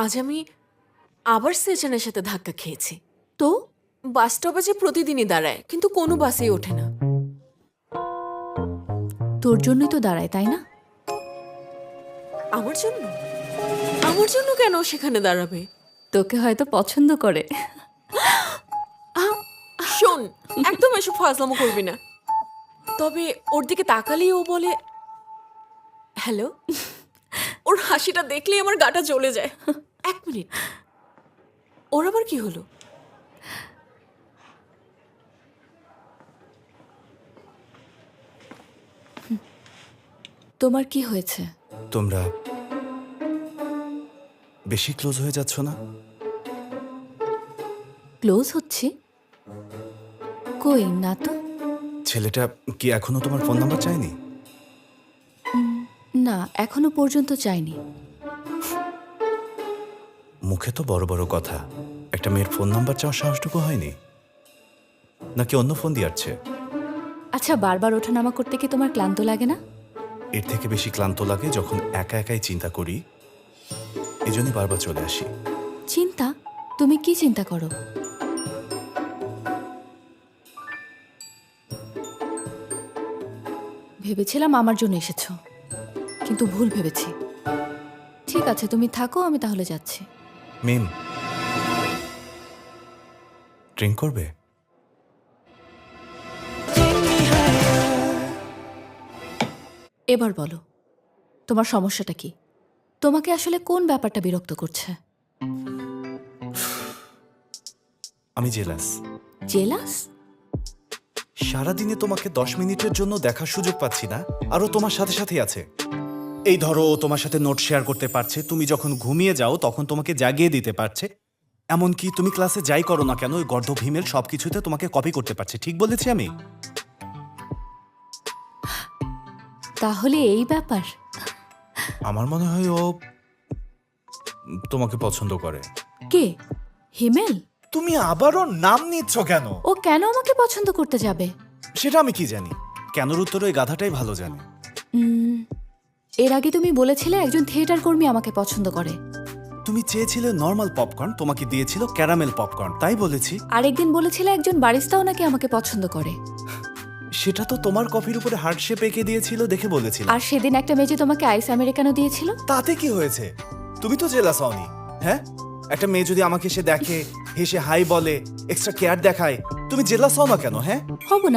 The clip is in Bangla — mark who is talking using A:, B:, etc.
A: আজ আমি আবার সেজনের সাথে ধাক্কা খেয়েছি। তো বাস স্টপেজে প্রতিদিনই দাঁড়ায়, কিন্তু কোনো বাসেই ওঠে না।
B: তোর জন্যই তো দাঁড়ায়, তাই না?
A: আমার জন্য? আমার জন্য কেন সেখানে দাঁড়াবে?
B: তোকে হয়তো পছন্দ করে।
A: শোন, একদম এসব ফাজলামো করবি না। তবে ওর দিকে তাকালেই ও বলে হ্যালো। ওর হাসিটা দেখলেই আমার গাটা জ্বলে যায়। এক মিনিট, ওর আবার কি হলো?
B: তোমার কি হয়েছে?
C: তোমরা বেশি ক্লোজ হয়ে যাচ্ছ না?
B: ক্লোজ হচ্ছি? কই না তো।
C: ছেলেটা কি এখনো তোমার ফোন নাম্বার চায়নি?
B: না, এখনো পর্যন্ত চাইনি।
C: মুখে তো বড় বড় কথা, একটা মেয়ের ফোন নাম্বার চাওয়ার সাহসটুকু হয়নি? নাকি অন্য ফোন দিয়ে আসছে?
B: আচ্ছা, বারবার ওঠানামা করতে কি তোমার ক্লান্ত লাগে না?
C: এর থেকে বেশি ক্লান্ত লাগে যখন একা একাই চিন্তা করি, এজন্যই বারবার চলে আসি।
B: চিন্তা? তুমি কি চিন্তা করো? ভেবেছিলাম আমার জন্য এসেছো, কিন্তু ভুল ভেবেছি। ঠিক আছে, তুমি থাকো, আমি তাহলে যাচ্ছি।
C: মিম, ড্রিঙ্ক করবে?
B: এবার বলো, তোমার সমস্যাটা কি? তোমাকে আসলে কোন ব্যাপারটা বিরক্ত করছে?
C: আমি জেলাস।
B: জেলাস?
C: সারাদিনে তোমাকে 10 মিনিটের জন্য দেখার সুযোগ পাচ্ছি না, আরও তোমার সাথে সাথেই আছে। এই ধরো, ও তোমার সাথে নোট শেয়ার করতে পারছে, তুমি যখন ঘুমিয়ে যাও তখন তোমাকে জাগিয়ে দিতে পারছে, এমনকি তুমি ক্লাসে যাই করো না কেন ওই গর্ধ ভীমের সবকিছুতে তোমাকে কপি করতে পারছে। ঠিক বলেছি আমি?
B: তাহলে এই ব্যাপার?
C: আমার মনে হয় ও তোমাকে পছন্দ করে।
B: কে? হিমেল?
C: তুমি আবারও নাম নিচ্ছ কেন?
B: ও কেন আমাকে পছন্দ করতে যাবে?
C: সেটা আমি কি জানি। কেনর উত্তর ওই গাধাটাই ভালো জানে।
B: এর আগে তুমি বলেছিলে একজন থিয়েটার কর্মী আমাকে পছন্দ করে।
C: তুমি চেয়েছিলে নর্মাল পপকর্ন, তোমাকে দিয়েছিল ক্যারামেল পপকর্ন, তাই বলেছি।
B: আরেকদিন বলেছিলে একজন বারিস্তাও নাকি আমাকে পছন্দ করে।
C: সেটা তো তোমার কফির উপরে হার্ট শেপ এঁকে দিয়েছিল দেখে বলেছিলাম।
B: আর সেদিন একটা মেয়ে যে তোমাকে আইস আমেরিকানো দিয়েছিল।
C: তাতে কি হয়েছে? তুমি তো জেলাস হওনি, হ্যাঁ? একটা মেয়ে যদি আমাকে সে দেখে, হেসে হাই বলে, এক্সট্রা কেয়ার দেখায়, তুমি জেলাস হও না কেন? হ্যাঁ,
B: হব না।